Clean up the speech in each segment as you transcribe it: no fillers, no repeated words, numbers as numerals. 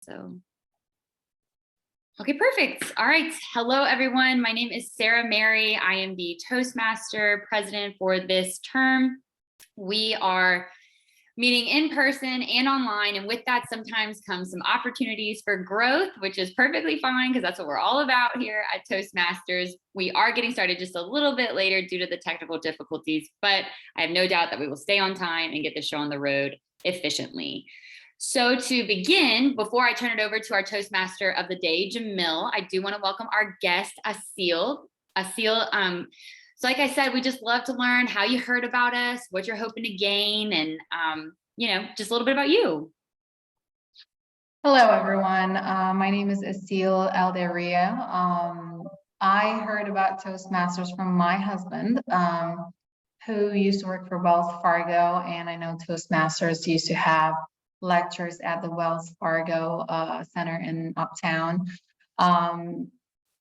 So, okay, perfect. All right. Hello, everyone. My name is Sarah Mary. I am the Toastmaster president for this term. We are meeting in person and online. And with that, sometimes comes some opportunities for growth, which is perfectly fine because that's what we're all about here at Toastmasters. We are getting started just a little bit later due to the technical difficulties, but I have no doubt that we will stay on time and get the show on the road efficiently. So to begin, before I turn it over to our Toastmaster of the day, Jamil, I do want to welcome our guest, Asil. So like I said, we just love to learn how you heard about us, what you're hoping to gain, and just a little bit about you. Hello, everyone. My name is Asil Alderia. I heard about Toastmasters from my husband, who used to work for Wells Fargo, and I know Toastmasters used to have lectures at the Wells Fargo Center in Uptown.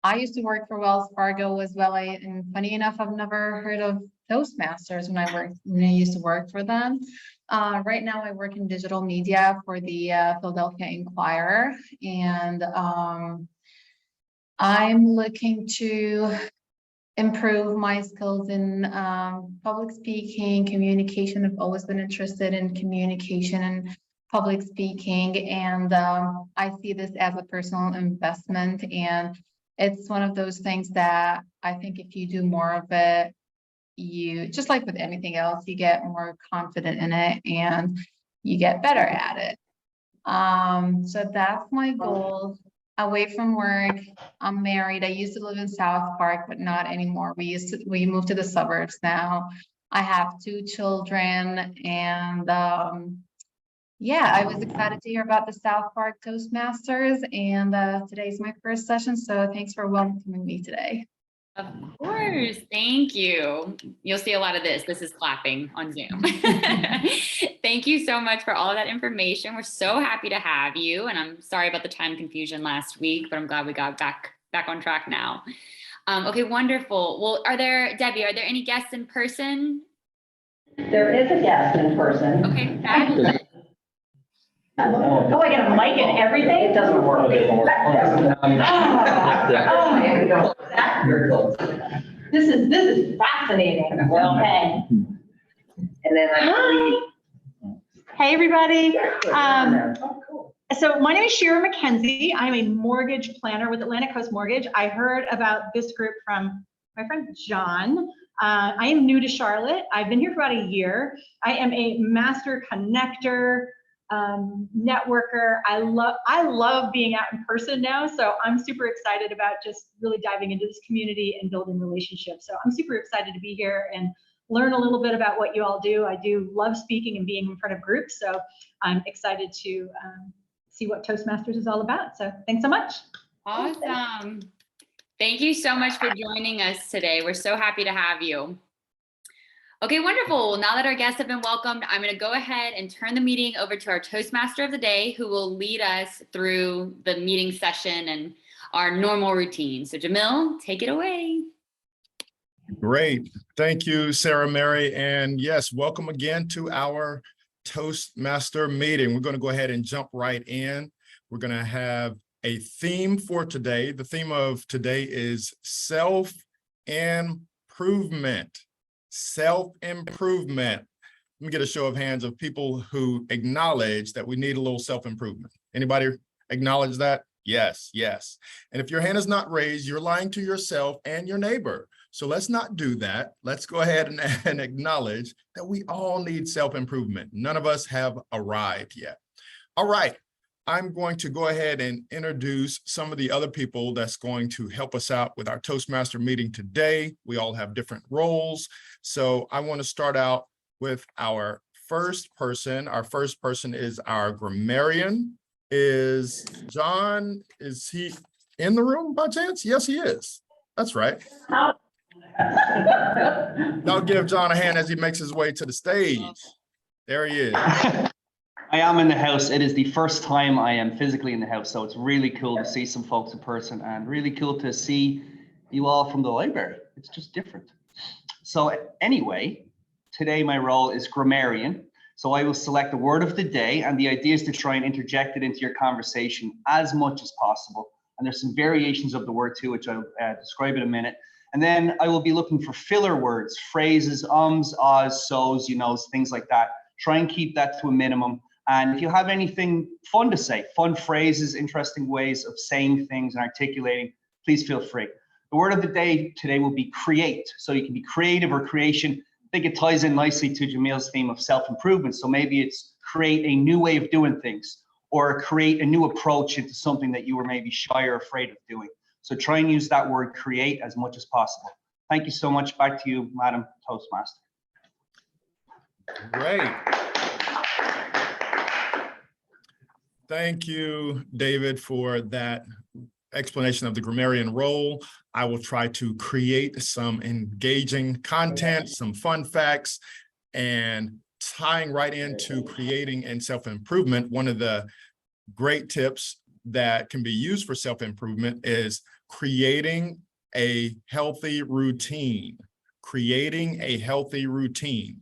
I used to work for Wells Fargo as well, and funny enough, I've never heard of Toastmasters when I used to work for them. Right now, I work in digital media for the Philadelphia Inquirer, and I'm looking to improve my skills in public speaking, communication. I've always been interested in communication and public speaking, and I see this as a personal investment, and it's one of those things that I think if you do more of it, you, just like with anything else, you get more confident in it and you get better at it. So that's my goal. Away from work, I'm married. I used to live in Southpark, but not anymore. We moved to the suburbs now. I have 2 children, and yeah, I was excited to hear about the Southpark Toastmasters, and today's my first session, so thanks for welcoming me today. Of course, thank you. You'll see a lot of this. This is clapping on Zoom. Thank you so much for all of that information. We're so happy to have you, and I'm sorry about the time confusion last week, but I'm glad we got back on track now. Okay, wonderful. Well, Debbie, are there any guests in person? There is a guest in person. Okay, fabulous. Oh, I got a mic and everything? It doesn't work. This is fascinating. Okay. And then Hey, everybody. So my name is Shira McKenzie. I'm a mortgage planner with Atlantic Coast Mortgage. I heard about this group from my friend John. I am new to Charlotte. I've been here for about a year. I am a master connector, networker. I love being out in person now, so I'm super excited about just really diving into this community and building relationships. So I'm super excited to be here and learn a little bit about what you all do. I do love speaking and being in front of groups, so I'm excited to see what Toastmasters is all about. So thanks so much. Awesome. Thank you so much for joining us today. We're so happy to have you. Okay, wonderful. Now that our guests have been welcomed, I'm going to go ahead and turn the meeting over to our Toastmaster of the day, who will lead us through the meeting session and our normal routine. So Jamil, take it away. Great. Thank you, Sarah Mary. And yes, welcome again to our Toastmaster meeting. We're going to go ahead and jump right in. We're going to have a theme for today. The theme of today is self-improvement. Self-improvement. Let me get a show of hands of people who acknowledge that we need a little self-improvement. Anybody acknowledge that? Yes, yes. And if your hand is not raised, you're lying to yourself and your neighbor. So let's not do that. Let's go ahead and acknowledge that we all need self-improvement. None of us have arrived yet. All right. I'm going to go ahead and introduce some of the other people that's going to help us out with our Toastmaster meeting today. We all have different roles. So I want to start out with our first person. Our first person is our grammarian. Is John, is he in the room by chance? Yes, he is. That's right. I'll give John a hand as he makes his way to the stage. There he is. I am in the house. It is the first time I am physically in the house, so it's really cool to see some folks in person and really cool to see you all from the library. It's just different. So anyway, today my role is grammarian. So I will select the word of the day, and the idea is to try and interject it into your conversation as much as possible. And there's some variations of the word too, which I'll describe in a minute. And then I will be looking for filler words, phrases, ums, ahs, so's, you knows, things like that. Try and keep that to a minimum. And if you have anything fun to say, fun phrases, interesting ways of saying things and articulating, please feel free. The word of the day today will be create. So you can be creative or creation. I think it ties in nicely to Jamil's theme of self-improvement. So maybe it's create a new way of doing things, or create a new approach into something that you were maybe shy or afraid of doing. So try and use that word create as much as possible. Thank you so much. Back to you, Madam Toastmaster. Great. Thank you, David, for that explanation of the grammarian role. I will try to create some engaging content, some fun facts, and tying right into creating and self-improvement. One of the great tips that can be used for self-improvement is creating a healthy routine. Creating a healthy routine.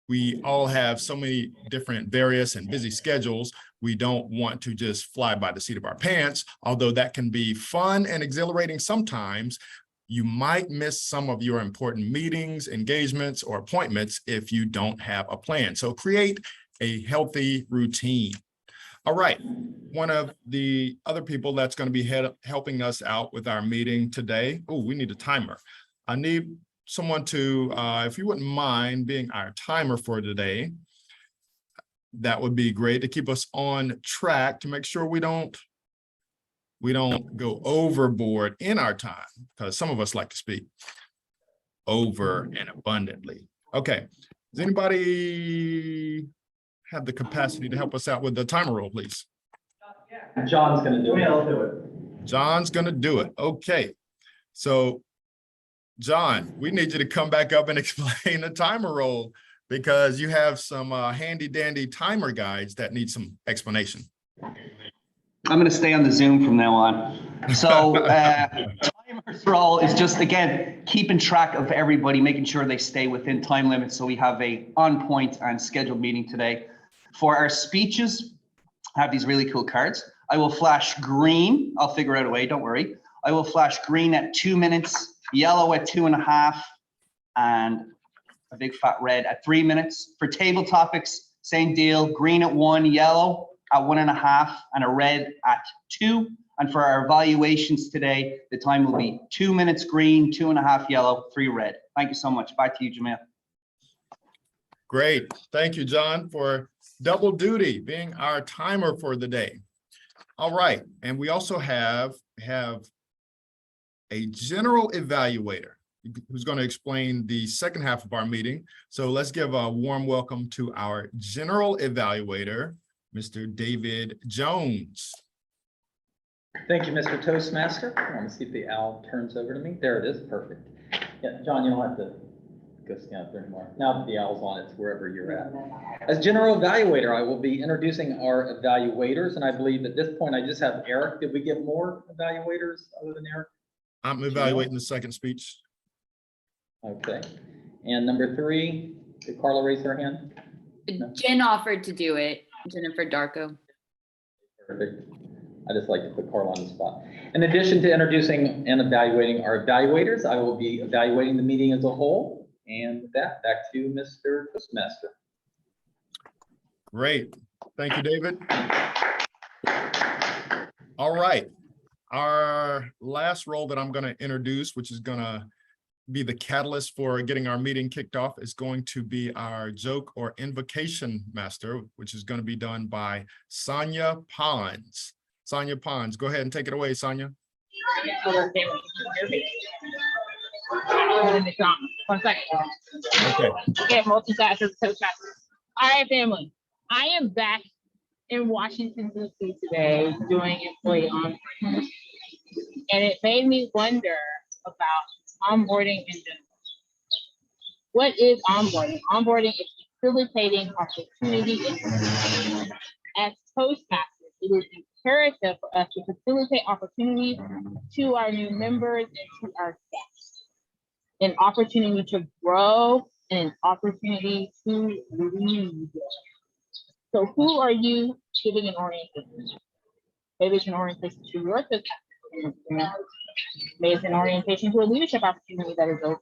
We all have so many different various and busy schedules. We don't want to just fly by the seat of our pants, although that can be fun and exhilarating sometimes. You might miss some of your important meetings, engagements, or appointments if you don't have a plan. So create a healthy routine. All right, one of the other people that's going to be helping us out with our meeting today. Oh, we need a timer. I need someone to, if you wouldn't mind being our timer for today, that would be great to keep us on track, to make sure we don't go overboard in our time, because some of us like to speak over and abundantly. Okay, does anybody have the capacity to help us out with the timer roll, please? John's gonna do it. I'll do it. John's gonna do it. Okay, so John, we need you to come back up and explain the timer roll, because you have some handy dandy timer guides that need some explanation. I'm going to stay on the Zoom from now on. So timer's role is just, again, keeping track of everybody, making sure they stay within time limits. So we have a on point and scheduled meeting today. For our speeches, I have these really cool cards. I will flash green. I'll figure out a way, don't worry. I will flash green at 2 minutes, yellow at 2.5, and a big fat red at 3 minutes. For table topics, same deal, green at 1, yellow at 1.5, and a red at 2. And for our evaluations today, the time will be 2 minutes green, 2.5 yellow, 3 red. Thank you so much. Back to you, Jamil. Great. Thank you, John, for double duty, being our timer for the day. All right. And we also have a general evaluator who's going to explain the second half of our meeting. So let's give a warm welcome to our general evaluator, Mr. David Jones. Thank you, Mr. Toastmaster. I want to see if the owl turns over to me. There it is. Perfect. Yeah, John, you don't have to go stand up there anymore. Now that the owl's on, it's wherever you're at. As general evaluator, I will be introducing our evaluators, and I believe at this point I just have Eric. Did we get more evaluators other than Eric? I'm evaluating the second speech. Okay. And number 3, did Carla raise her hand? No. Jen offered to do it, Jennifer Darko. Perfect. I just like to put Carla on the spot. In addition to introducing and evaluating our evaluators, I will be evaluating the meeting as a whole. And with that, back to Mr. Toastmaster. Great. Thank you, David. All right. Our last role that I'm going to introduce, which is going to be the catalyst for getting our meeting kicked off, is going to be our joke or invocation master, which is going to be done by Sonia Pons. Sonia Pons, go ahead and take it away, Sonia. One second. Okay. Yeah, multifaceted Toastmasters. All right, family. I am back in Washington, D.C. today doing employee onboarding. And it made me wonder about onboarding in general. What is onboarding? Onboarding is facilitating opportunity and community. As Toastmasters, it is imperative for us to facilitate opportunities to our new members and to our staff. An opportunity to grow an opportunity to lead. So who are you giving an orientation to? Maybe it's an orientation to your business. Maybe it's an orientation to a leadership opportunity that is open.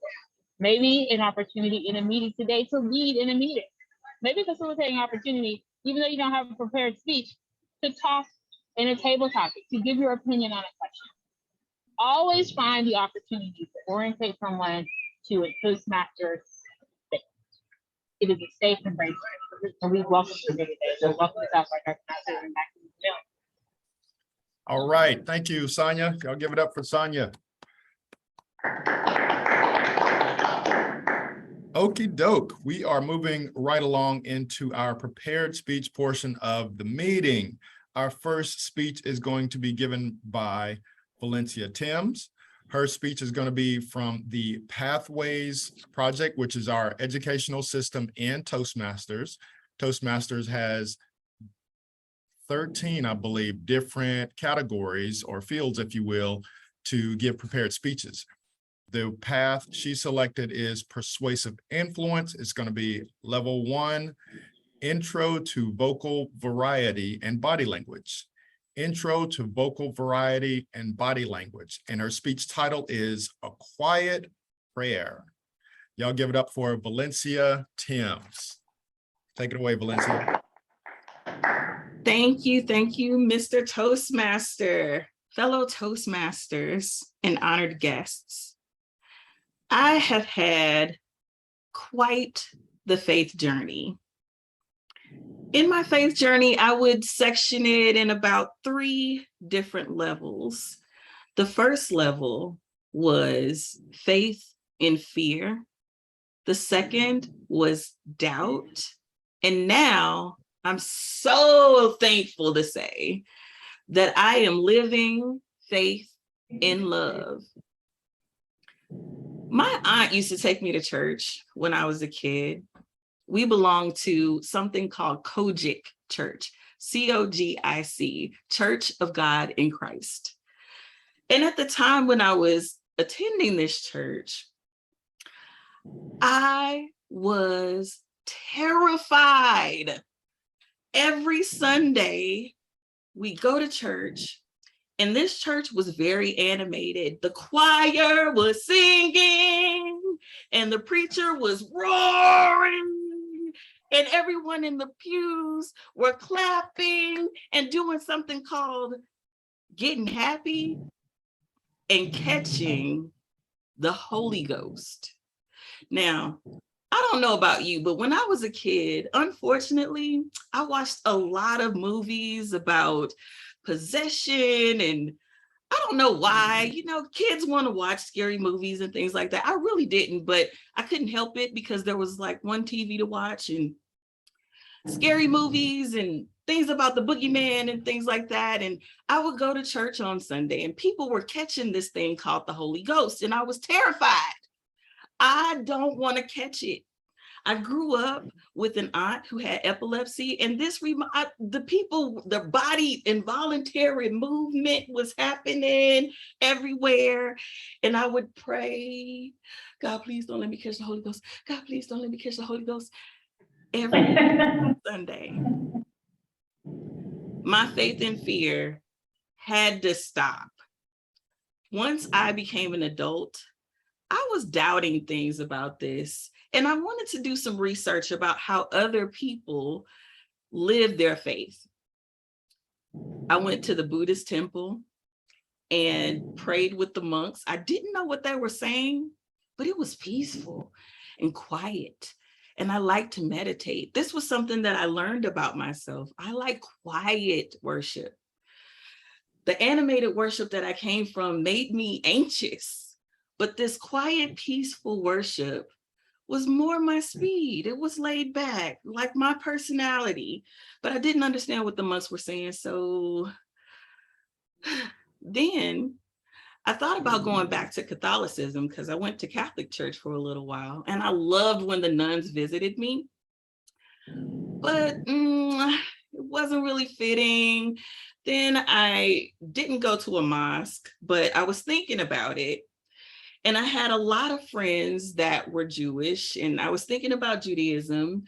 Maybe an opportunity in a meeting today to lead in a meeting. Maybe facilitating opportunity, even though you don't have a prepared speech, to talk in a table topic, to give your opinion on a question. Always find the opportunity to orientate someone to a Toastmasters space. It is a safe and brave space. So we welcome you today. So welcome to Southpark Toastmasters and back to the film. All right, thank you, Sonia. I'll give it up for Sonia. Okie doke, we are moving right along into our prepared speech portion of the meeting. Our first speech is going to be given by Valencia Timms. Her speech is going to be from the Pathways Project, which is our educational system in Toastmasters. Toastmasters has 13, I believe, different categories or fields, if you will, to give prepared speeches. The path she selected is persuasive influence. It's going to be level 1, intro to vocal variety and body language. Intro to vocal variety and body language. And her speech title is A Quiet Prayer. Y'all give it up for Valencia Timms. Take it away, Valencia. Thank you, Mr. Toastmaster, fellow Toastmasters, and honored guests. I have had quite the faith journey. In my faith journey, I would section it in about 3 different levels. The first level was faith in fear. The second was doubt. And now I'm so thankful to say that I am living faith in love. My aunt used to take me to church when I was a kid. We belonged to something called Kojic Church, COGIC, Church of God in Christ. And at the time when I was attending this church, I was terrified. Every Sunday, we go to church, and this church was very animated. The choir was singing, and the preacher was roaring, and everyone in the pews were clapping and doing something called getting happy and catching the Holy Ghost. Now, I don't know about you, but when I was a kid, unfortunately, I watched a lot of movies about possession, and I don't know why, kids want to watch scary movies and things like that. I really didn't, but I couldn't help it because there was like one TV to watch and scary movies and things about the boogeyman and things like that. And I would go to church on Sunday and people were catching this thing called the Holy Ghost, and I was terrified. I don't want to catch it. I grew up with an aunt who had epilepsy, and the body involuntary movement was happening everywhere. And I would pray, God, please don't let me catch the Holy Ghost. God, please don't let me catch the Holy Ghost. Every Sunday. My faith and fear had to stop. Once I became an adult, I was doubting things about this, and I wanted to do some research about how other people live their faith. I went to the Buddhist temple and prayed with the monks. I didn't know what they were saying, but it was peaceful and quiet, and I like to meditate. This was something that I learned about myself. I like quiet worship. The animated worship that I came from made me anxious. But this quiet, peaceful worship was more my speed. It was laid back, like my personality. But I didn't understand what the monks were saying. So then I thought about going back to Catholicism because I went to Catholic church for a little while. And I loved when the nuns visited me. But it wasn't really fitting. Then I didn't go to a mosque, but I was thinking about it. And I had a lot of friends that were Jewish, and I was thinking about Judaism.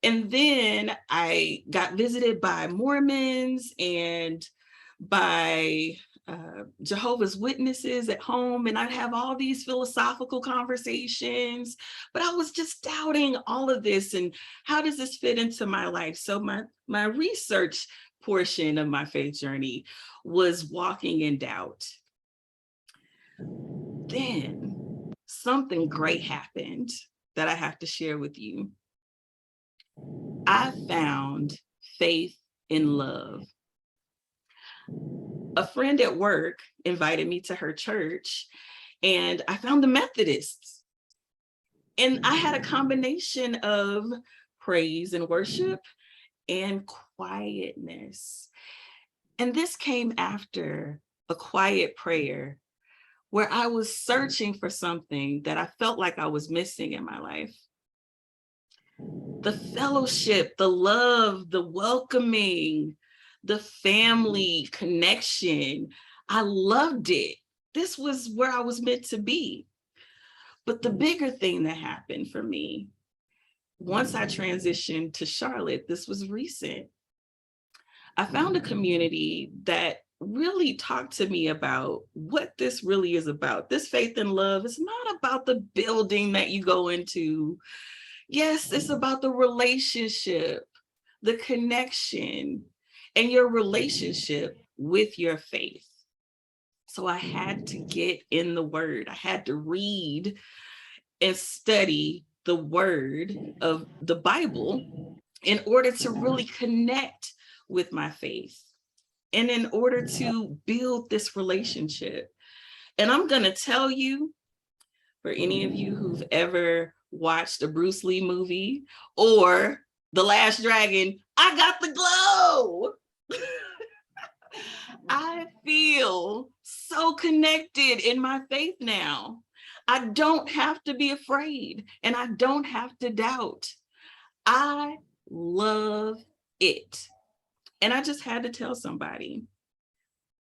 And then I got visited by Mormons and by Jehovah's Witnesses at home, and I'd have all these philosophical conversations, but I was just doubting all of this and how does this fit into my life? So my research portion of my faith journey was walking in doubt. Then something great happened that I have to share with you. I found faith in love. A friend at work invited me to her church, and I found the Methodists. And I had a combination of praise and worship and quietness. And this came after a quiet prayer where I was searching for something that I felt like I was missing in my life. The fellowship, the love, the welcoming, the family connection. I loved it. This was where I was meant to be. But the bigger thing that happened for me, once I transitioned to Charlotte, this was recent. I found a community that really talked to me about what this really is about. This faith and love is not about the building that you go into. Yes, it's about the relationship, the connection, and your relationship with your faith. So I had to get in the word. I had to read and study the word of the Bible in order to really connect with my faith and in order to build this relationship. And I'm going to tell you, for any of you who've ever watched a Bruce Lee movie or The Last Dragon, I got the glow. I feel so connected in my faith now. I don't have to be afraid and I don't have to doubt. I love it. And I just had to tell somebody.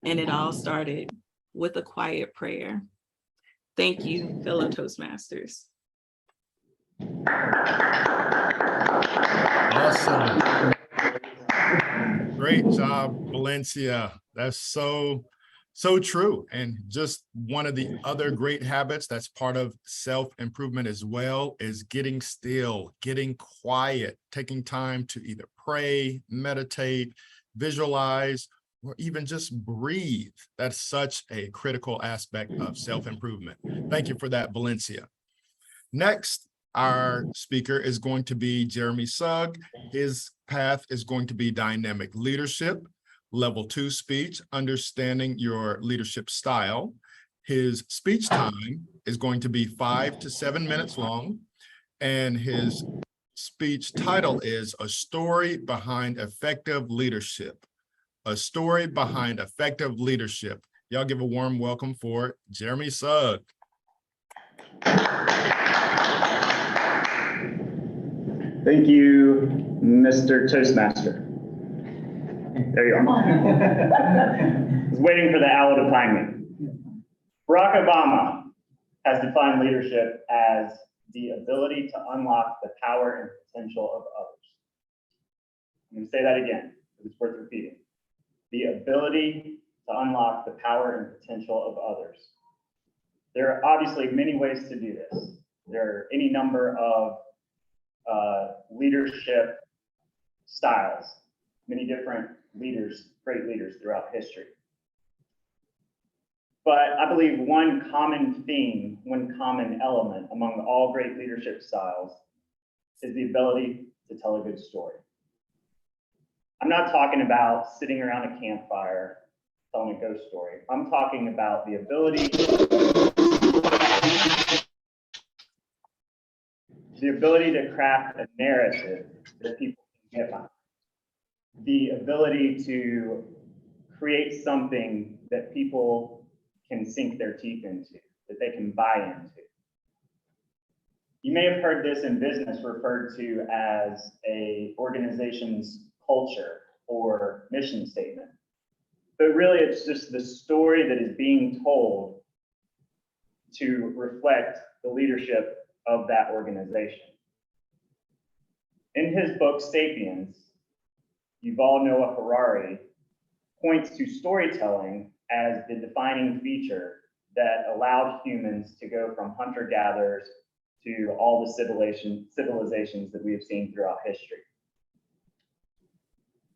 And it all started with a quiet prayer. Thank you, fellow Toastmasters. Awesome. Great job, Valencia. That's so true. And just one of the other great habits that's part of self-improvement as well is getting still, getting quiet, taking time to either pray, meditate, visualize, or even just breathe. That's such a critical aspect of self-improvement. Thank you for that, Valencia. Next, our speaker is going to be Jeremy Sugg. His path is going to be dynamic leadership, level 2 speech, understanding your leadership style. His speech time is going to be 5 to 7 minutes long. And his speech title is A Story Behind Effective Leadership. A Story Behind Effective Leadership. Y'all give a warm welcome for Jeremy Sugg. Thank you, Mr. Toastmaster. There you are. I was waiting for the owl to find me. Barack Obama has defined leadership as the ability to unlock the power and potential of others. I'm going to say that again, because it's worth repeating. The ability to unlock the power and potential of others. There are obviously many ways to do this. There are any number of leadership styles, many different leaders, great leaders throughout history. But I believe one common theme, one common element among all great leadership styles is the ability to tell a good story. I'm not talking about sitting around a campfire telling a ghost story. I'm talking about the ability to craft a narrative that people can get behind. The ability to create something that people can sink their teeth into, that they can buy into. You may have heard this in business referred to as an organization's culture or mission statement. But really, it's just the story that is being told to reflect the leadership of that organization. In his book, Sapiens, Yuval Noah Harari points to storytelling as the defining feature that allowed humans to go from hunter-gatherers to all the civilizations that we have seen throughout history.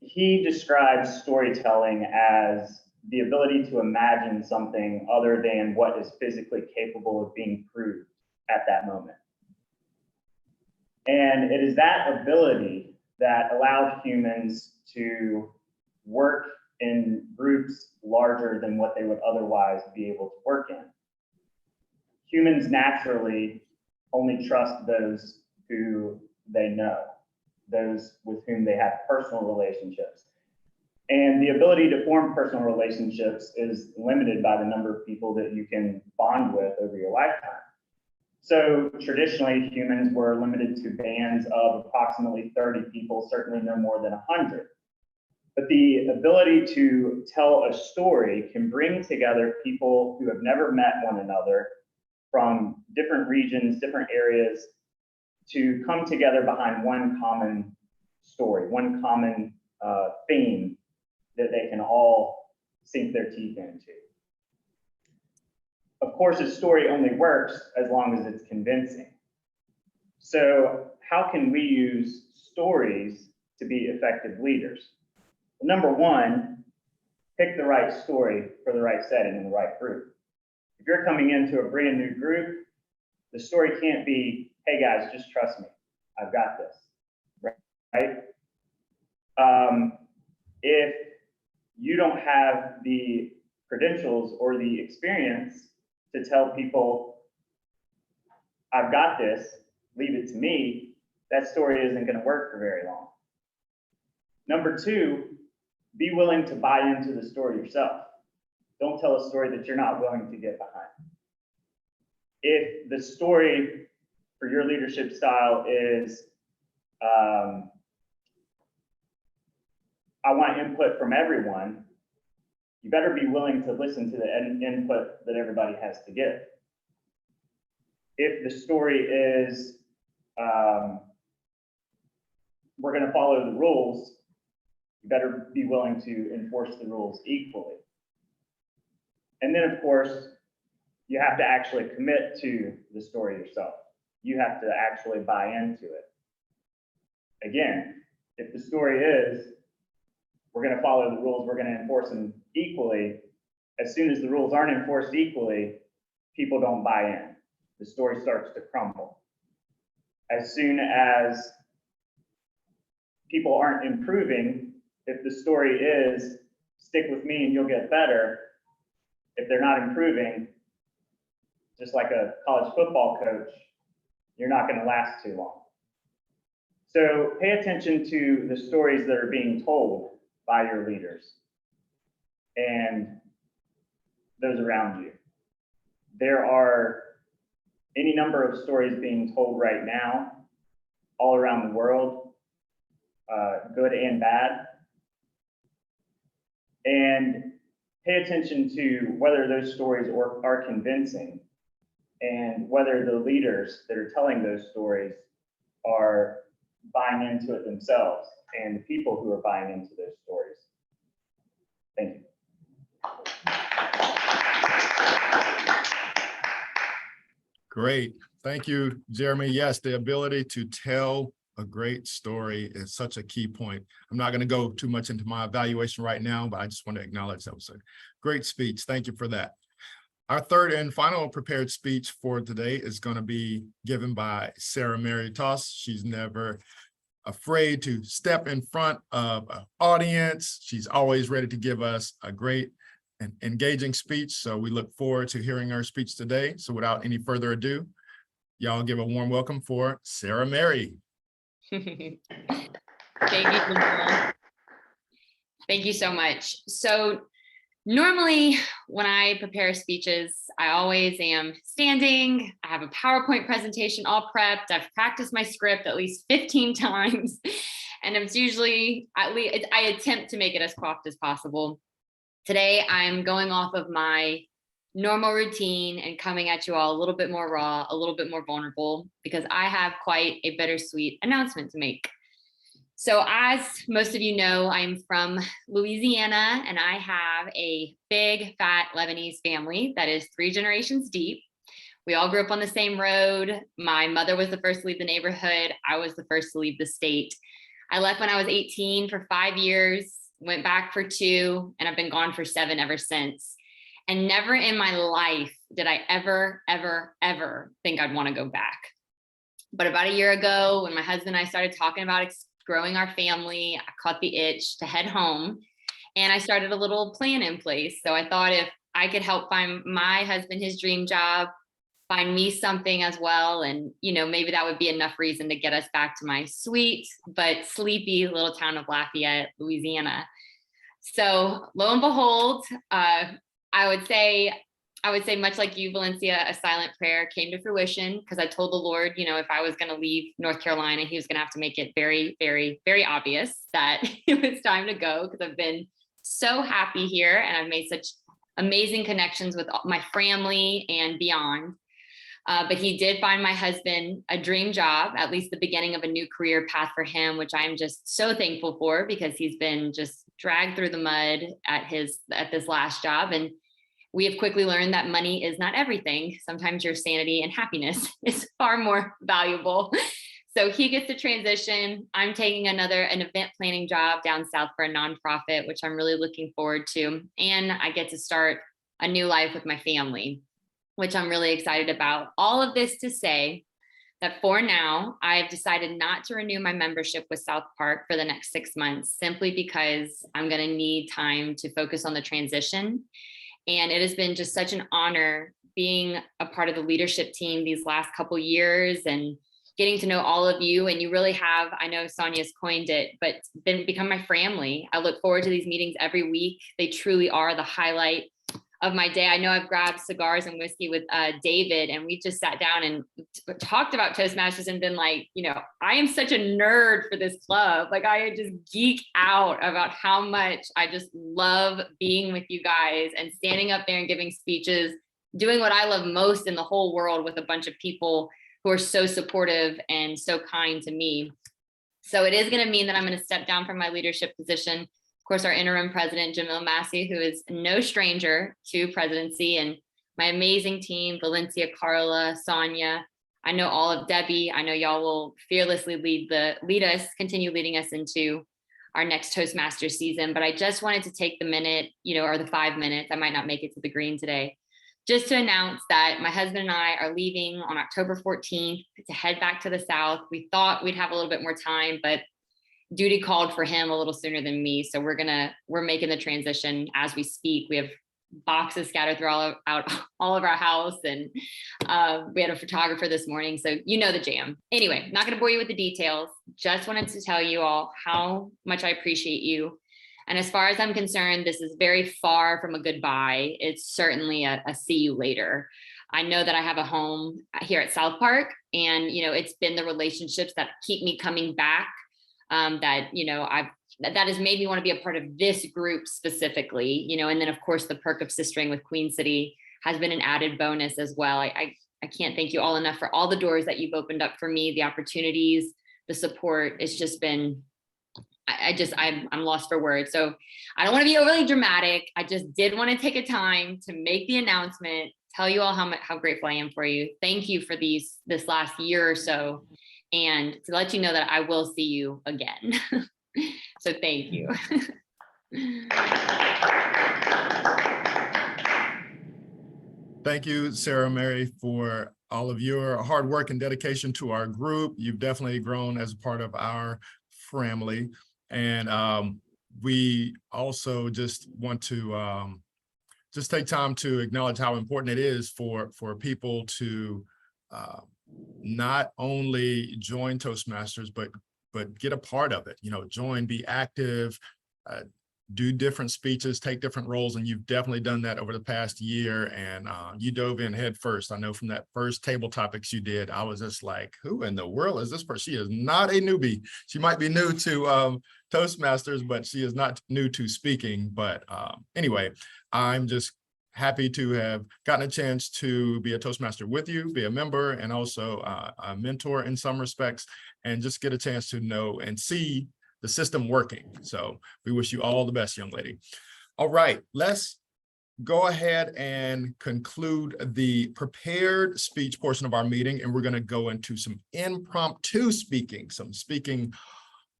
He describes storytelling as the ability to imagine something other than what is physically capable of being proved at that moment. And it is that ability that allowed humans to work in groups larger than what they would otherwise be able to work in. Humans naturally only trust those who they know, those with whom they have personal relationships. And the ability to form personal relationships is limited by the number of people that you can bond with over your lifetime. So traditionally, humans were limited to bands of approximately 30 people, certainly no more than 100. But the ability to tell a story can bring together people who have never met one another from different regions, different areas, to come together behind one common story, one common theme that they can all sink their teeth into. Of course, a story only works as long as it's convincing. So how can we use stories to be effective leaders? Well, number one, pick the right story for the right setting and the right group. If you're coming into a brand new group, the story can't be, hey guys, just trust me, I've got this, right? If you don't have the credentials or the experience to tell people, I've got this, leave it to me, that story isn't going to work for very long. Number two, be willing to buy into the story yourself. Don't tell a story that you're not willing to get behind. If the story for your leadership style is, I want input from everyone, you better be willing to listen to the input that everybody has to give. If the story is, we're going to follow the rules, you better be willing to enforce the rules equally. And then, of course, you have to actually commit to the story yourself. You have to actually buy into it. Again, if the story is, we're going to follow the rules, we're going to enforce them equally, as soon as the rules aren't enforced equally, people don't buy in. The story starts to crumble. As soon as people aren't improving, if the story is, stick with me and you'll get better, if they're not improving, just like a college football coach, you're not going to last too long. So pay attention to the stories that are being told by your leaders and those around you. There are any number of stories being told right now all around the world, good and bad. And pay attention to whether those stories are convincing and whether the leaders that are telling those stories are buying into it themselves and the people who are buying into those stories. Thank you. Great. Thank you, Jeremy. Yes, the ability to tell a great story is such a key point. I'm not going to go too much into my evaluation right now, but I just want to acknowledge that was a great speech. Thank you for that. Our third and final prepared speech for today is going to be given by Sarah Mary Toss. She's never afraid to step in front of an audience. She's always ready to give us a great and engaging speech. So we look forward to hearing her speech today. So without any further ado, y'all give a warm welcome for Sarah Mary. Thank you, Jamila. Thank you so much. So normally when I prepare speeches, I always am standing. I have a PowerPoint presentation all prepped. I've practiced my script at least 15 times. And it's usually, at least I attempt to make it as cropped as possible. Today, I'm going off of my normal routine and coming at you all a little bit more raw, a little bit more vulnerable, because I have quite a bittersweet announcement to make. So as most of you know, I'm from Louisiana, and I have a big, fat Lebanese family that is 3 generations deep. We all grew up on the same road. My mother was the first to leave the neighborhood. I was the first to leave the state. I left when I was 18 for 5 years, went back for 2, and I've been gone for 7 ever since. And never in my life did I ever think I'd want to go back. But about a year ago, when my husband and I started talking about growing our family, I caught the itch to head home, and I started a little plan in place. So I thought if I could help find my husband his dream job, find me something as well, and maybe that would be enough reason to get us back to my sweet but sleepy little town of Lafayette, Louisiana. So lo and behold, I would say much like you, Valencia, a silent prayer came to fruition, because I told the Lord, if I was going to leave North Carolina, he was going to have to make it very, very, very obvious that it was time to go, because I've been so happy here and I've made such amazing connections with my family and beyond. But he did find my husband a dream job, at least the beginning of a new career path for him, which I'm just so thankful for, because he's been just dragged through the mud at this last job. And we have quickly learned that money is not everything. Sometimes your sanity and happiness is far more valuable. So he gets to transition. I'm taking an event planning job down south for a nonprofit, which I'm really looking forward to. And I get to start a new life with my family, which I'm really excited about. All of this to say that for now, I've decided not to renew my membership with Southpark for the next 6 months, simply because I'm going to need time to focus on the transition. And it has been just such an honor being a part of the leadership team these last couple years and getting to know all of you. And you really have, I know Sonia's coined it, but become my family. I look forward to these meetings every week. They truly are the highlight of my day. I know I've grabbed cigars and whiskey with David, and we just sat down and talked about Toastmasters and been like, I am such a nerd for this club. Like, I just geek out about how much I just love being with you guys and standing up there and giving speeches, doing what I love most in the whole world with a bunch of people who are so supportive and so kind to me. So it is going to mean that I'm going to step down from my leadership position. Of course, our interim president, Jamil Massey, who is no stranger to presidency, and my amazing team, Valencia, Carla, Sonia. I know all of Debbie. I know y'all will fearlessly continue leading us into our next Toastmasters season. But I just wanted to take the minute, or the 5 minutes, I might not make it to the green today, just to announce that my husband and I are leaving on October 14th to head back to the South. We thought we'd have a little bit more time, but duty called for him a little sooner than me. So we're making the transition as we speak. We have boxes scattered through all of our house, and we had a photographer this morning. So the jam. Anyway, not going to bore you with the details. Just wanted to tell you all how much I appreciate you. And as far as I'm concerned, this is very far from a goodbye. It's certainly a see you later. I know that I have a home here at Southpark, and it's been the relationships that keep me coming back. That has made me want to be a part of this group specifically, and then of course the perk of sistering with Queen City has been an added bonus as well. I can't thank you all enough for all the doors that you've opened up for me, the opportunities, the support. It's just been, I'm lost for words. So I don't want to be overly dramatic. I just did want to take a time to make the announcement, tell you all how grateful I am for you. Thank you for this last year or so, and to let you know that I will see you again. So thank you. Thank you, Sarah Mary, for all of your hard work and dedication to our group. You've definitely grown as a part of our family. And we also just want to just take time to acknowledge how important it is for people to not only join Toastmasters, but get a part of it, join, be active, do different speeches, take different roles. And you've definitely done that over the past year. And you dove in head first. I know from that first table topics you did, I was just like, who in the world is this person? She is not a newbie. She might be new to Toastmasters, but she is not new to speaking. But anyway, I'm just happy to have gotten a chance to be a Toastmaster with you, be a member, and also a mentor in some respects, and just get a chance to know and see the system working. So we wish you all the best, young lady. All right, let's go ahead and conclude the prepared speech portion of our meeting, and we're going to go into some impromptu speaking, some speaking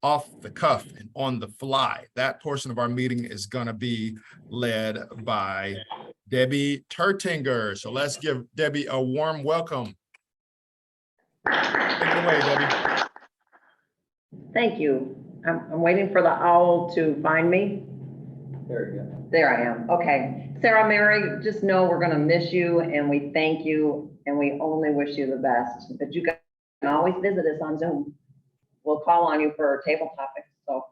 off the cuff and on the fly. That portion of our meeting is going to be led by Debbie Tertinger. So let's give Debbie a warm welcome. Take it away, Debbie. Thank you. I'm waiting for the owl to find me. There you go. There I am. Okay. Sarah Mary, just know we're going to miss you and we thank you and we only wish you the best. But you can always visit us on Zoom. We'll call on you for table topics. So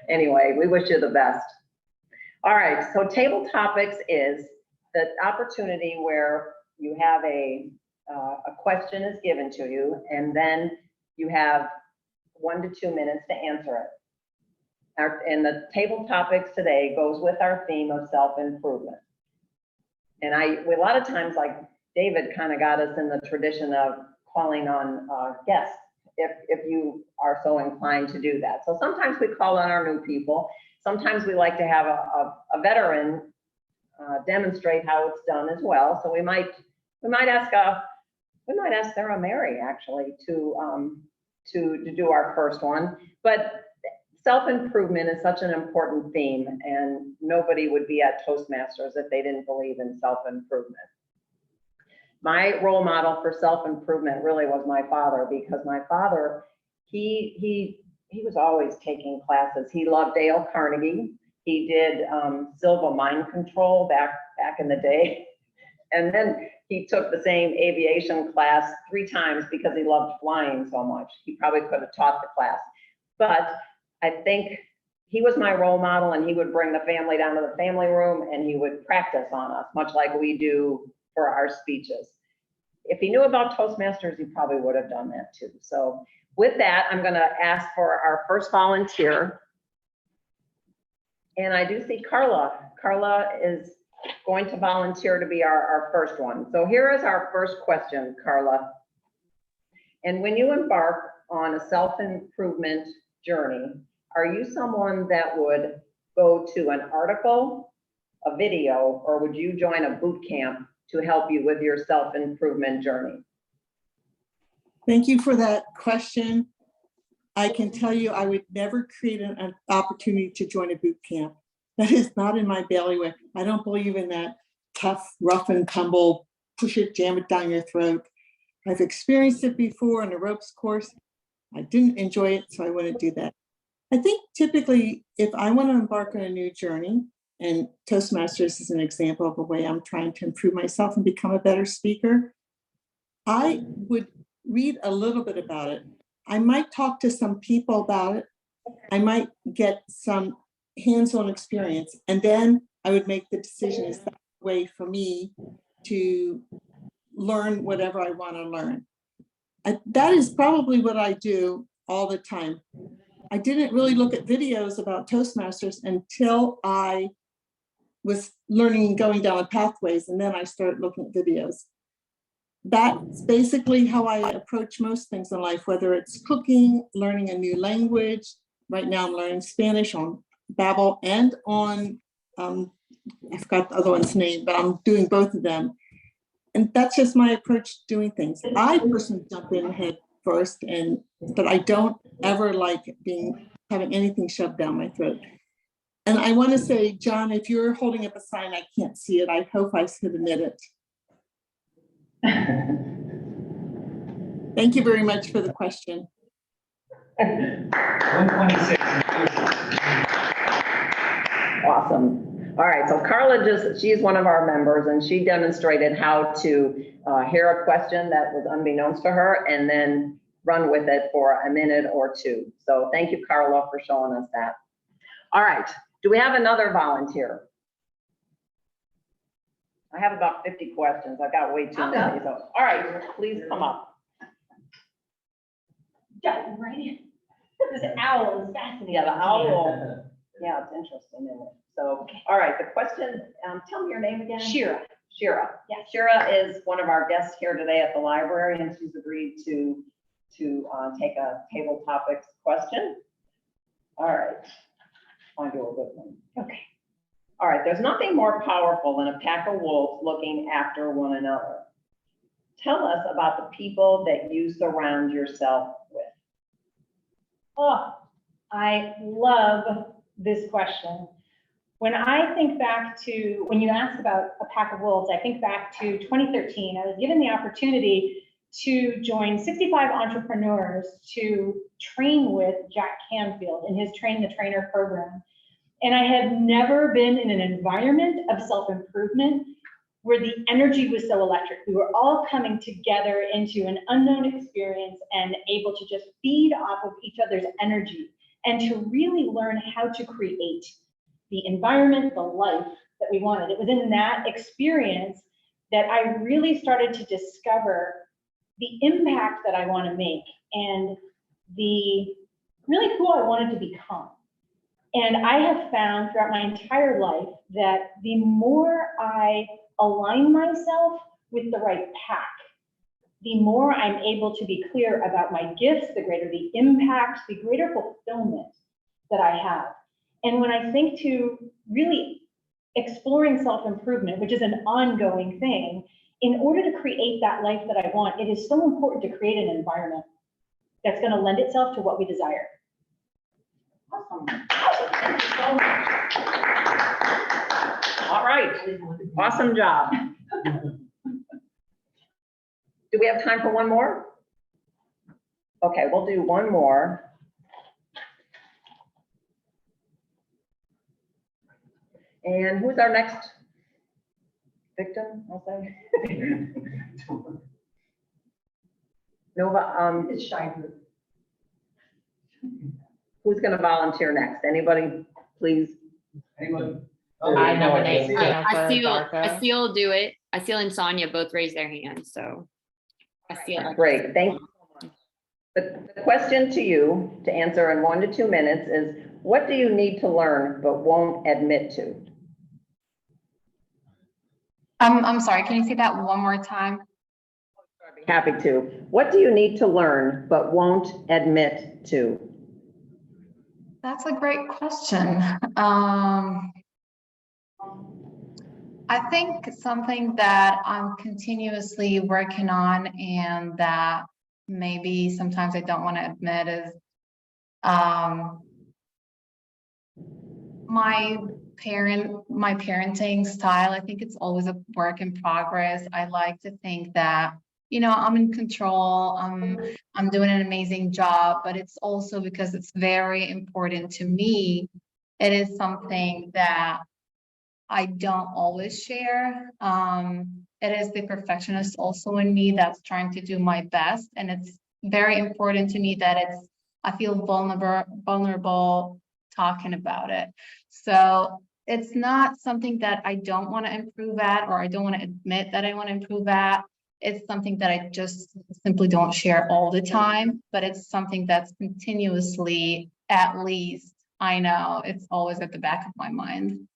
anyway, we wish you the best. All right. So table topics is the opportunity where you have a question is given to you and then you have 1 to 2 minutes to answer it. And the table topics today goes with our theme of self-improvement. And a lot of times, like David kind of got us in the tradition of calling on guests, if you are so inclined to do that. So sometimes we call on our new people. Sometimes we like to have a veteran demonstrate how it's done as well. So we might ask Sarah Mary actually to do our first one. But self-improvement is such an important theme, and nobody would be at Toastmasters if they didn't believe in self-improvement. My role model for self-improvement really was my father, because my father, he was always taking classes. He loved Dale Carnegie. He did Silva mind control back in the day. And then he took the same aviation class 3 times because he loved flying so much. He probably could have taught the class. But I think he was my role model, and he would bring the family down to the family room and he would practice on us, much like we do for our speeches. If he knew about Toastmasters, he probably would have done that too. So with that, I'm going to ask for our first volunteer. And I do see Carla. Carla is going to volunteer to be our first one. So here is our first question, Carla. And when you embark on a self-improvement journey, are you someone that would go to an article, a video, or would you join a boot camp to help you with your self-improvement journey? Thank you for that question. I can tell you I would never create an opportunity to join a boot camp. That is not in my bailiwick. I don't believe in that tough, rough and tumble, push it, jam it down your throat. I've experienced it before in a ropes course. I didn't enjoy it, so I wouldn't do that. I think typically if I want to embark on a new journey, and Toastmasters is an example of a way I'm trying to improve myself and become a better speaker, I would read a little bit about it. I might talk to some people about it. I might get some hands-on experience, and then I would make the decision, is that a way for me to learn whatever I want to learn? That is probably what I do all the time. I didn't really look at videos about Toastmasters until I was learning, going down the pathways, and then I started looking at videos. That's basically how I approach most things in life, whether it's cooking, learning a new language. Right now I'm learning Spanish on Babbel and on, I forgot the other one's name, but I'm doing both of them. And that's just my approach to doing things. I personally jump in head first, but I don't ever like having anything shoved down my throat. And I want to say, John, if you're holding up a sign, I can't see it. I hope I could admit it. Thank you very much for the question. 126. Awesome. All right, so Carla she's one of our members, and she demonstrated how to hear a question that was unbeknownst to her and then run with it for a minute or 2. So thank you, Carla, for showing us that. All right, do we have another volunteer? I have about 50 questions. I got way too many. So, all right, please come up. Yeah, right. This owl is fascinating. Yeah, the owl. Yeah, it's interesting, isn't it? So, all right, the question, tell me your name again. Shira. Shira. Yeah. Shira is one of our guests here today at the library, and she's agreed to take a table topics question. All right. Find you a good one. Okay. All right, there's nothing more powerful than a pack of wolves looking after one another. Tell us about the people that you surround yourself with. Oh, I love this question. When I think back to, when you asked about a pack of wolves, I think back to 2013. I was given the opportunity to join 65 entrepreneurs to train with Jack Canfield in his Train the Trainer program. And I have never been in an environment of self-improvement where the energy was so electric. We were all coming together into an unknown experience and able to just feed off of each other's energy and to really learn how to create the environment, the life that we wanted. It was in that experience that I really started to discover the impact that I want to make and really who I wanted to become. And I have found throughout my entire life that the more I align myself with the right pack, the more I'm able to be clear about my gifts, the greater the impact, the greater fulfillment that I have. And when I think to really exploring self-improvement, which is an ongoing thing, in order to create that life that I want, it is so important to create an environment that's going to lend itself to what we desire. Awesome. Thank you so much. All right, awesome job. Do we have time for one more? Okay, we'll do one more. And who's our next victim, I'll say? Nova, it's Shy Group. Who's gonna volunteer next? Anybody, please? Anyone? I nominate Asil will do it. Asil and Sonia both raised their hands, so. Asil. Great, thank you so much. The question to you to answer in 1 to 2 minutes is, what do you need to learn but won't admit to? I'm sorry, can you say that one more time? I'd be happy to. What do you need to learn but won't admit to? That's a great question. I think something that I'm continuously working on and that maybe sometimes I don't want to admit is my parenting style. I think it's always a work in progress. I like to think that, you know, I'm in control, I'm doing an amazing job, but it's also because it's very important to me. It is something that I don't always share. It is the perfectionist also in me that's trying to do my best. And it's very important to me that I feel vulnerable talking about it. So it's not something that I don't want to improve at, or I don't want to admit that I want to improve at. It's something that I just simply don't share all the time, but it's something that's continuously, at least I know it's always at the back of my mind.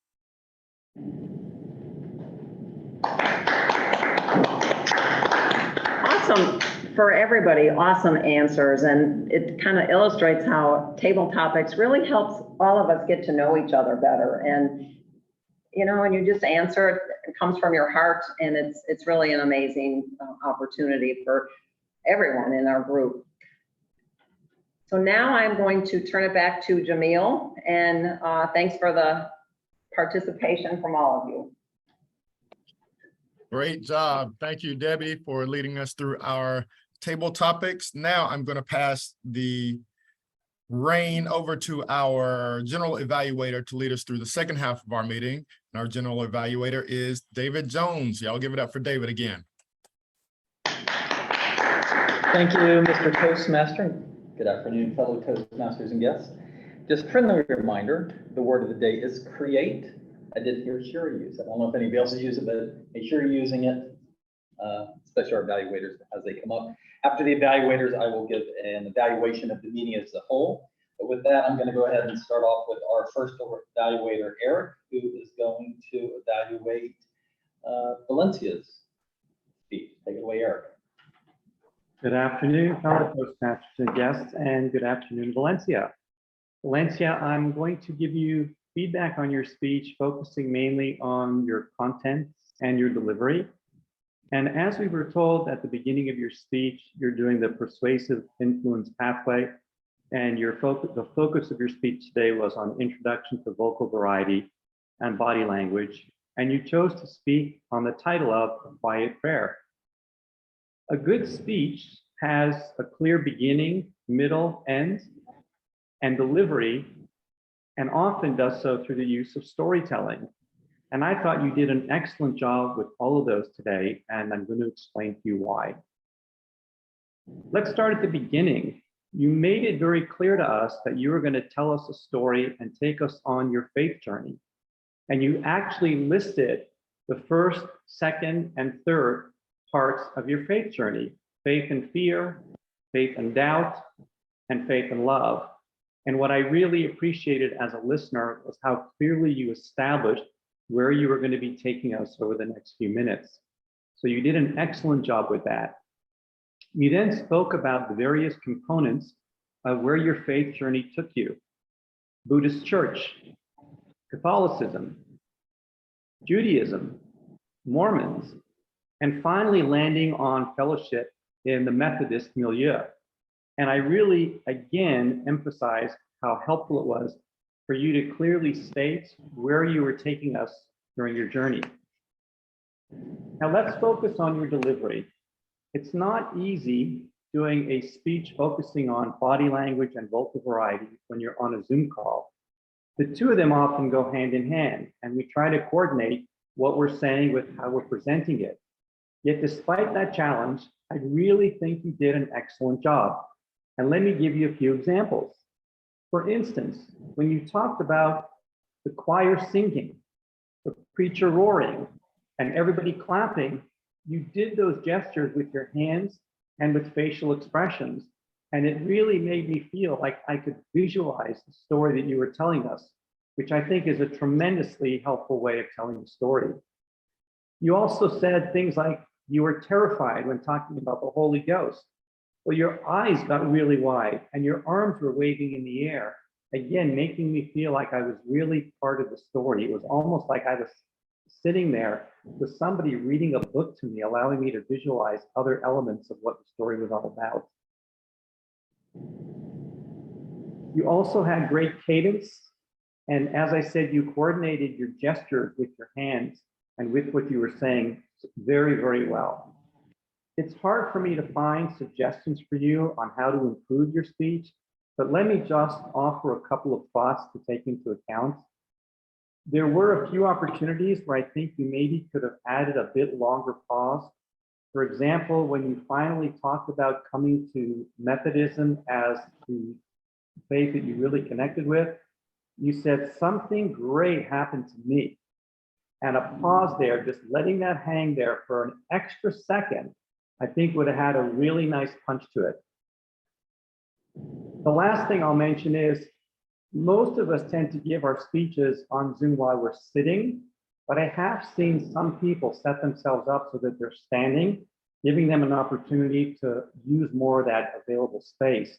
Awesome for everybody, awesome answers. And it kind of illustrates how table topics really helps all of us get to know each other better. And, you know, when you just answer it, it comes from your heart, and it's really an amazing opportunity for everyone in our group. So now I'm going to turn it back to Jamil, and thanks for the participation from all of you. Great job. Thank you, Debbie, for leading us through our table topics. Now I'm going to pass the rein over to our general evaluator to lead us through the second half of our meeting. And our general evaluator is David Jones. Y'all give it up for David again. Thank you, Mr. Toastmaster. Good afternoon, fellow Toastmasters and guests. Just a friendly reminder, the word of the day is create. I did hear Shira use it. I don't know if anybody else has used it, but make sure you're using it, especially our evaluators as they come up. After the evaluators, I will give an evaluation of the meeting as a whole. But with that, I'm going to go ahead and start off with our first evaluator, Eric, who is going to evaluate Valencia's speech. Take it away, Eric. Good afternoon, fellow Toastmasters and guests, and good afternoon, Valencia. Valencia, I'm going to give you feedback on your speech, focusing mainly on your content and your delivery. And as we were told at the beginning of your speech, you're doing the persuasive influence pathway, and the focus of your speech today was on introduction to vocal variety and body language, and you chose to speak on the title of A Quiet Prayer. A good speech has a clear beginning, middle, end, and delivery, and often does so through the use of storytelling. And I thought you did an excellent job with all of those today, and I'm going to explain to you why. Let's start at the beginning. You made it very clear to us that you were going to tell us a story and take us on your faith journey. And you actually listed the first, second, and third parts of your faith journey: faith and fear, faith and doubt, and faith and love. And what I really appreciated as a listener was how clearly you established where you were going to be taking us over the next few minutes. So you did an excellent job with that. You then spoke about the various components of where your faith journey took you: Buddhist church, Catholicism, Judaism, Mormons, and finally landing on fellowship in the Methodist milieu. And I really, again, emphasize how helpful it was for you to clearly state where you were taking us during your journey. Now let's focus on your delivery. It's not easy doing a speech focusing on body language and vocal variety when you're on a Zoom call. The two of them often go hand in hand, and we try to coordinate what we're saying with how we're presenting it. Yet despite that challenge, I really think you did an excellent job. And let me give you a few examples. For instance, when you talked about the choir singing, the preacher roaring, and everybody clapping, you did those gestures with your hands and with facial expressions. And it really made me feel like I could visualize the story that you were telling us, which I think is a tremendously helpful way of telling the story. You also said things like you were terrified when talking about the Holy Ghost. Well, your eyes got really wide and your arms were waving in the air, again, making me feel like I was really part of the story. It was almost like I was sitting there with somebody reading a book to me, allowing me to visualize other elements of what the story was all about. You also had great cadence. And as I said, you coordinated your gestures with your hands and with what you were saying very, very well. It's hard for me to find suggestions for you on how to improve your speech, but let me just offer a couple of thoughts to take into account. There were a few opportunities where I think you maybe could have added a bit longer pause. For example, when you finally talked about coming to Methodism as the faith that you really connected with, you said something great happened to me. And a pause there, just letting that hang there for an extra second, I think would have had a really nice punch to it. The last thing I'll mention is most of us tend to give our speeches on Zoom while we're sitting, but I have seen some people set themselves up so that they're standing, giving them an opportunity to use more of that available space.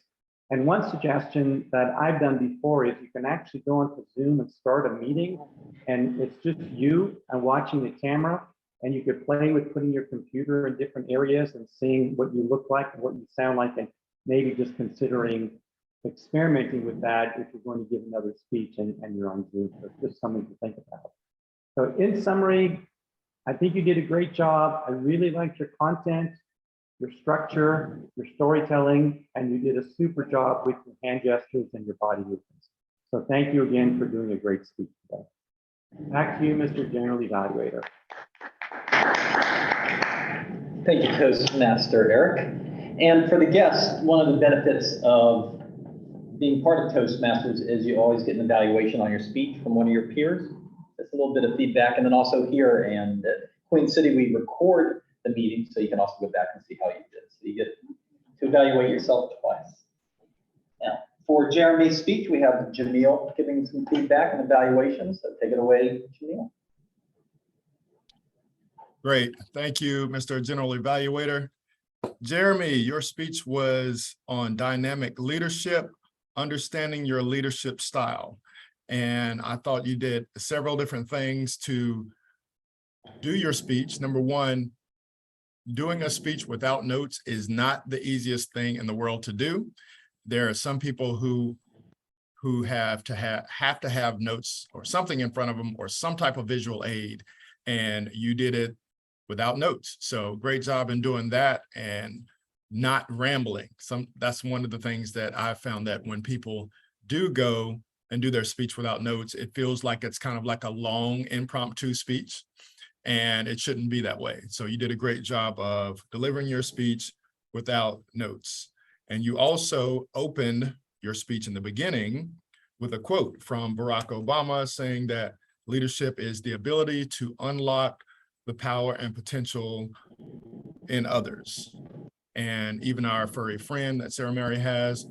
And one suggestion that I've done before is you can actually go into Zoom and start a meeting, and it's just you and watching the camera, and you could play with putting your computer in different areas and seeing what you look like and what you sound like, and maybe just considering experimenting with that if you're going to give another speech and you're on Zoom. So it's just something to think about. So in summary, I think you did a great job. I really liked your content, your structure, your storytelling, and you did a super job with your hand gestures and your body movements. So thank you again for doing a great speech today. Back to you, Mr. General Evaluator. Thank you, Toastmaster Eric. And for the guests, one of the benefits of being part of Toastmasters is you always get an evaluation on your speech from one of your peers. It's a little bit of feedback. And then also here and at Queen City, we record the meeting, so you can also go back and see how you did. So you get to evaluate yourself twice. Now, For Jeremy's speech, we have Jamil giving some feedback and evaluation. So take it away, Jamil. Great. Thank you, Mr. General Evaluator. Jeremy, your speech was on dynamic leadership, understanding your leadership style. And I thought you did several different things to do your speech. Number one, doing a speech without notes is not the easiest thing in the world to do. There are some people who have to have notes or something in front of them or some type of visual aid, and you did it without notes. So great job in doing that and not rambling. That's one of the things that I found, that when people do go and do their speech without notes, it feels like it's kind of like a long impromptu speech, and it shouldn't be that way. So you did a great job of delivering your speech without notes. And you also opened your speech in the beginning with a quote from Barack Obama saying that leadership is the ability to unlock the power and potential in others. And even our furry friend that Sarah Mary has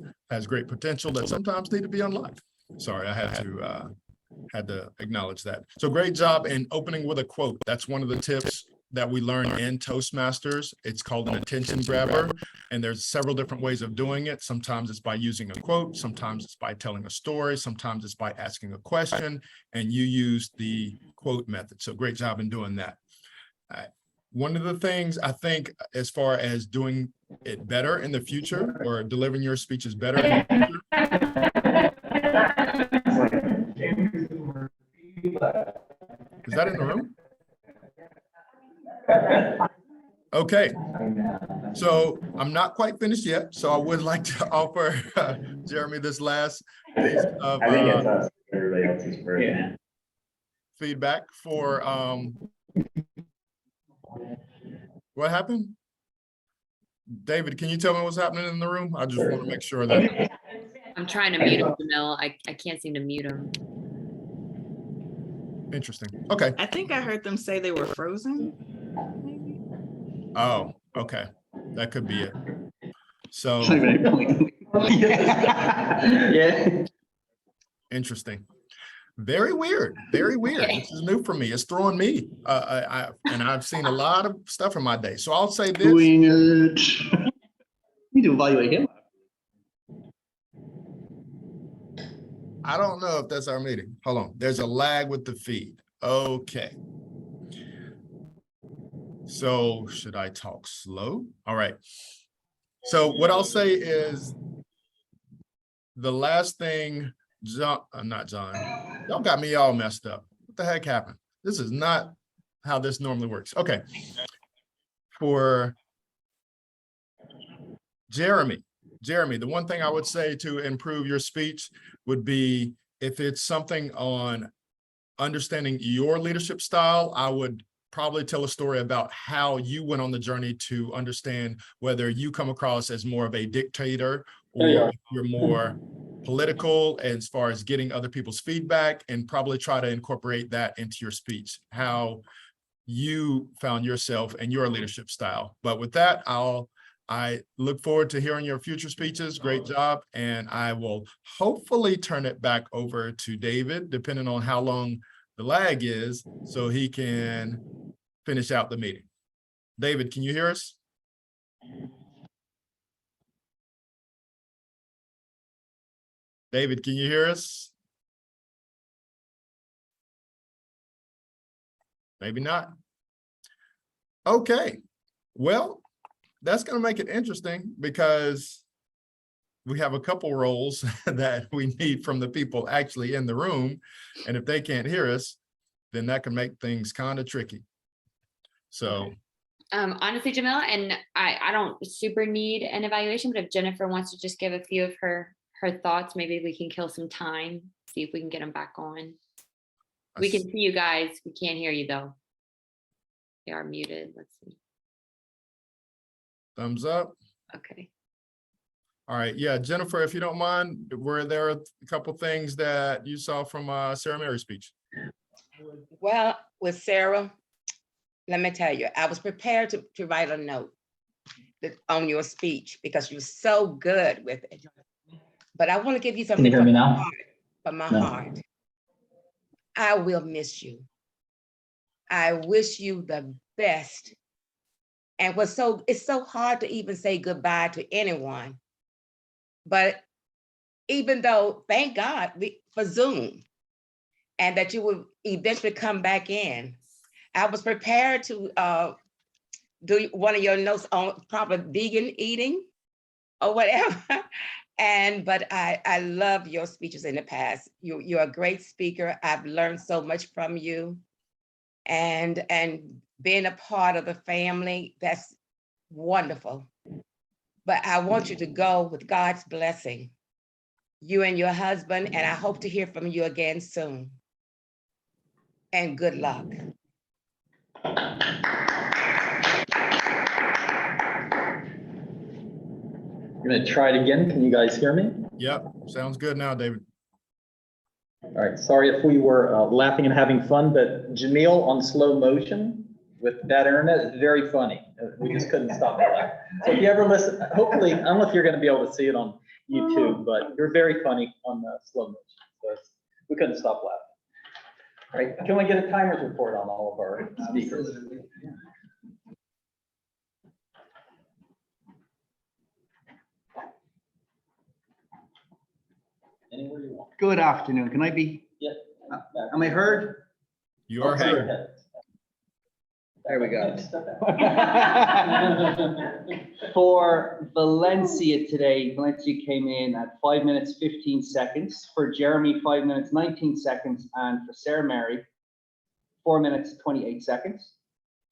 great potential that sometimes need to be unlocked. Sorry, I had to acknowledge that. So great job in opening with a quote. That's one of the tips that we learn in Toastmasters. It's called an attention grabber, and there's several different ways of doing it. Sometimes it's by using a quote, sometimes it's by telling a story, sometimes it's by asking a question, and you use the quote method. So great job in doing that. One of the things I think, as far as doing it better in the future, or delivering your speeches better in the future, is that in the room? Okay, so I'm not quite finished yet, so I would like to offer Jeremy this last piece of I think it's us. Everybody else is first. Yeah. feedback for what happened? David, can you tell me what's happening in the room? I just want to make sure that. I'm trying to mute him, Jamil. I can't seem to mute him. Interesting. Okay. I think I heard them say they were frozen. Maybe. Oh, okay. That could be it. So Yeah. interesting. Very weird. Very weird. Okay. This is new for me. It's throwing me. And I've seen a lot of stuff in my day. So I'll say this. Doing it. We need to evaluate him. I don't know if that's our meeting. Hold on. There's a lag with the feed. Okay. So should I talk slow? All right. So what I'll say is the last thing, not John, y'all got me all messed up. What the heck happened? This is not how this normally works. Okay. For Jeremy, the one thing I would say to improve your speech would be, if it's something on understanding your leadership style, I would probably tell a story about how you went on the journey to understand whether you come across as more of a dictator or if you're more political as far as getting other people's feedback, and probably try to incorporate that into your speech, how you found yourself and your leadership style. But with that, I look forward to hearing your future speeches. Great job. And I will hopefully turn it back over to David, depending on how long the lag is, so he can finish out the meeting. David, can you hear us? David, can you hear us? Maybe not. Okay, well, that's going to make it interesting, because we have a couple roles that we need from the people actually in the room. And if they can't hear us, then that can make things kind of tricky. So Honestly, Jamila, and I don't super need an evaluation, but if Jennifer wants to just give a few of her thoughts, maybe we can kill some time, see if we can get them back on. We can see you guys. We can't hear you though. They are muted. Let's see. thumbs up. Okay. All right. Yeah, Jennifer, if you don't mind, were there a couple things that you saw from Sarah Mary's speech? Well, with Sarah, let me tell you, I was prepared to write a note on your speech because you're so good with it. But I want to give you Can you something hear from me my now? heart, from my No. heart. I will miss you. I wish you the best. And it's so hard to even say goodbye to anyone. But even though, thank God for Zoom, and that you would eventually come back in. I was prepared to do one of your notes on proper vegan eating or whatever. But I love your speeches in the past. You're a great speaker. I've learned so much from you. And being a part of the family, that's wonderful. But I want you to go with God's blessing, you and your husband, and I hope to hear from you again soon. And good luck. I'm gonna try it again. Can you guys hear me? Yep, sounds good now, David. All right, sorry if we were laughing and having fun, but Jamil on slow motion with that internet is very funny. We just couldn't stop the laugh. So if you ever listen, hopefully, I don't know if you're gonna be able to see it on YouTube, but you're very funny on the slow motion. So we couldn't stop laughing. All right, can we get a timers report on all of our speakers? Anywhere you want. Good afternoon. Can I be, Yeah. am I heard? You are Sure. heard. There we go. For Valencia today, Valencia came in at 5 minutes, 15 seconds. For Jeremy, 5 minutes, 19 seconds. And for Sarah Mary, 4 minutes, 28 seconds.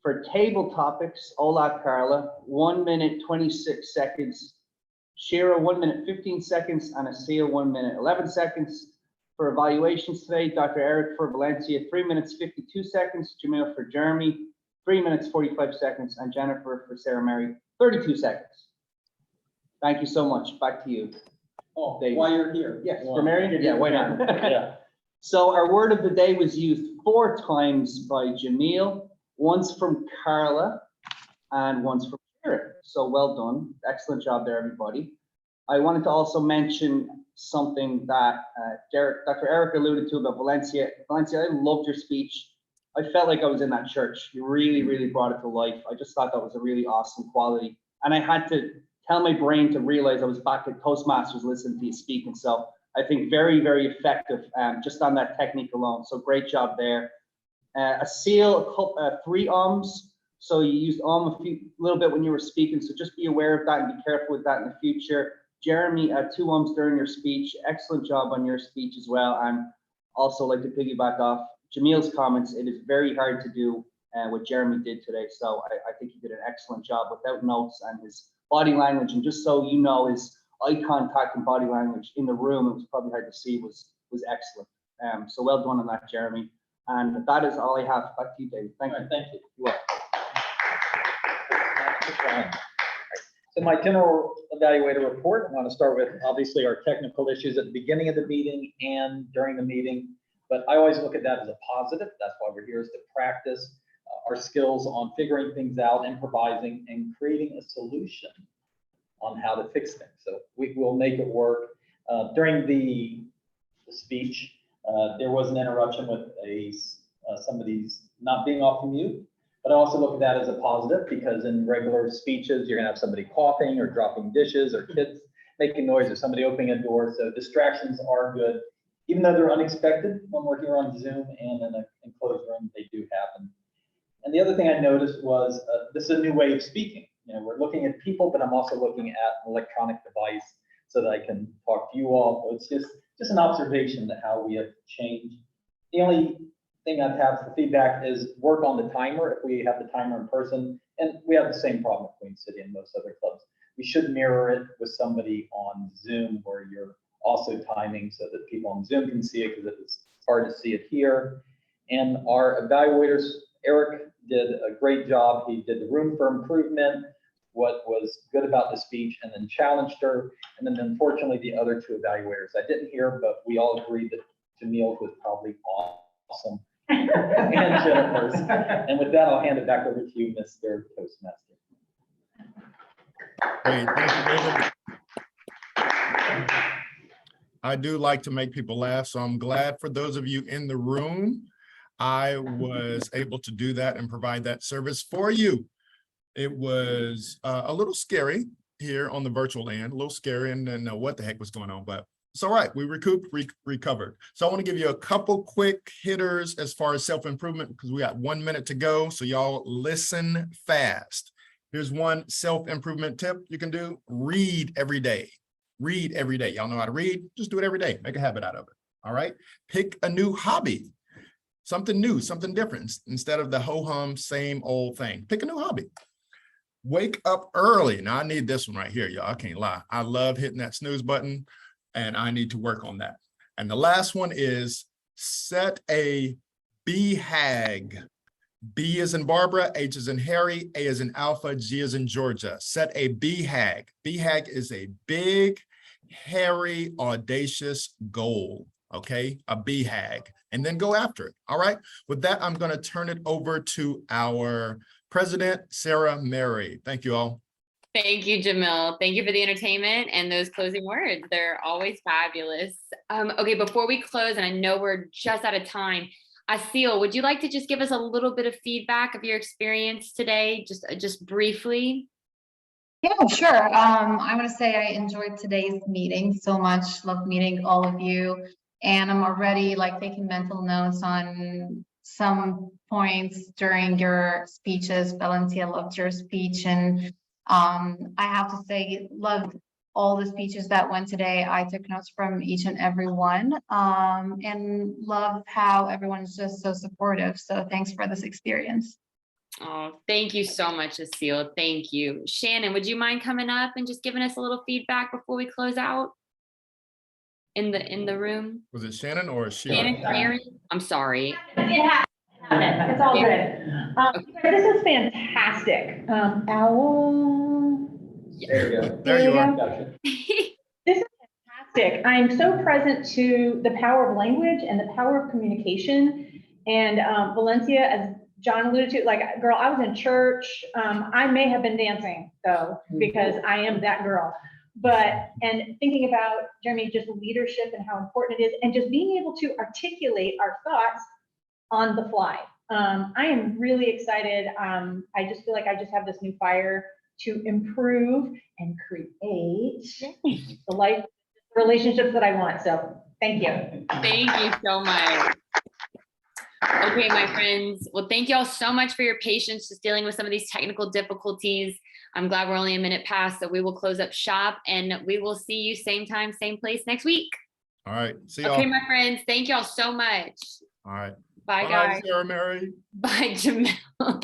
For table topics, Ola Carla, 1 minute, 26 seconds. Shira, 1 minute, 15 seconds. And Asia, 1 minute, 11 seconds. For evaluations today, Dr. Eric for Valencia, 3 minutes, 52 seconds. Jamil for Jeremy, 3 minutes, 45 seconds. And Jennifer for Sarah Mary, 32 seconds. Thank you so much. Back to you. Oh, David. while you're here. Yes, for Mary? Yeah, why not? Yeah. So our word of the day was used 4 times by Jamil, once from Carla, and once from Shira. So well done. Excellent job there, everybody. I wanted to also mention something that Dr. Eric alluded to about Valencia. Valencia, I loved your speech. I felt like I was in that church. You really, really brought it to life. I just thought that was a really awesome quality. And I had to tell my brain to realize I was back at Toastmasters listening to you speak. And so I think very, very effective just on that technique alone. So great job there. A seal, 3 ums. So you used a little bit when you were speaking. So just be aware of that and be careful with that in the future. Jeremy, 2 ums during your speech. Excellent job on your speech as well. And also like to piggyback off Jamil's comments. It is very hard to do what Jeremy did today. So I think he did an excellent job without notes, and his body language. And just so you know, his eye contact and body language in the room, it was probably hard to see, was excellent. So well done on that, Jeremy. And that is all I have. Back to you, David. Thank you. Thank you. You're welcome. So my general evaluator report, I want to start with obviously our technical issues at the beginning of the meeting and during the meeting, but I always look at that as a positive. That's why we're here, is to practice our skills on figuring things out, improvising, and creating a solution on how to fix things. So we will make it work. During the speech, there was an interruption with somebody's not being off mute. But I also look at that as a positive, because in regular speeches, you're gonna have somebody coughing or dropping dishes or kids making noise or somebody opening a door. So distractions are good, even though they're unexpected when we're here on Zoom and in an enclosed room, they do happen. And the other thing I noticed was this is a new way of speaking. You know, we're looking at people, but I'm also looking at an electronic device so that I can talk to you all. So it's just an observation to how we have changed. The only thing I'd have for feedback is work on the timer if we have the timer in person, and we have the same problem at Queen City and most other clubs. We should mirror it with somebody on Zoom where you're also timing so that people on Zoom can see it, because it's hard to see it here. And our evaluators, Eric did a great job. He did the room for improvement, what was good about the speech, and then challenged her. And then unfortunately the other 2 evaluators I didn't hear, but we all agreed that Jamil's was probably awesome. And Jennifer's. And with that, I'll hand it back over to you, Mr. Toastmaster. Great, thank you, David. I do like to make people laugh, so I'm glad for those of you in the room, I was able to do that and provide that service for you. It was a little scary here on the virtual end, a little scary, and didn't know what the heck was going on, but it's all right. We recovered. So I want to give you a couple quick hitters as far as self-improvement, because we got 1 minute to go. So y'all listen fast. Here's one self-improvement tip you can do. Read every day. Read every day. Y'all know how to read. Just do it every day. Make a habit out of it. All right. Pick a new hobby. Something new, something different, instead of the ho-hum, same old thing. Pick a new hobby. Wake up early. Now I need this one right here, y'all. I can't lie. I love hitting that snooze button, and I need to work on that. And the last one is set a BHAG. B as in Barbara, H as in Harry, A as in Alpha, G as in Georgia. Set a BHAG. BHAG is a big, hairy, audacious goal. Okay, a BHAG, and then go after it. All right. With that, I'm going to turn it over to our president, Sarah Mary. Thank you all. Thank you, Jamil. Thank you for the entertainment and those closing words. They're always fabulous. Okay, before we close, and I know we're just out of time, Asil, would you like to just give us a little bit of feedback of your experience today, just briefly? Yeah, sure. I want to say I enjoyed today's meeting so much. Love meeting all of you. And I'm already like taking mental notes on some points during your speeches. Valencia, loved your speech. And I have to say, loved all the speeches that went today. I took notes from each and every one, and love how everyone's just so supportive. So thanks for this experience. Oh, thank you so much, Asil. Thank you. Shannon, would you mind coming up and just giving us a little feedback before we close out in the room? Was it Shannon or Sheila? Shannon, Mary? I'm sorry. It's all good. This is fantastic. Owl. There you go. There you are. Gotcha. This is fantastic. I'm so present to the power of language and the power of communication. And Valencia, as John alluded to, like, girl, I was in church. I may have been dancing though, because I am that girl. But, and thinking about, Jeremy, just leadership and how important it is, and just being able to articulate our thoughts on the fly. I am really excited. I just feel like I just have this new fire to improve and create the life relationships that I want. So thank you. Thank you so much. Okay, my friends. Well, thank you all so much for your patience just dealing with some of these technical difficulties. I'm glad we're only a minute past, so we will close up shop and we will see you same time, same place next week. All right. See y'all. Okay, my friends. Thank you all so much. All right. Bye, guys. Sarah Mary. Bye, Jamil.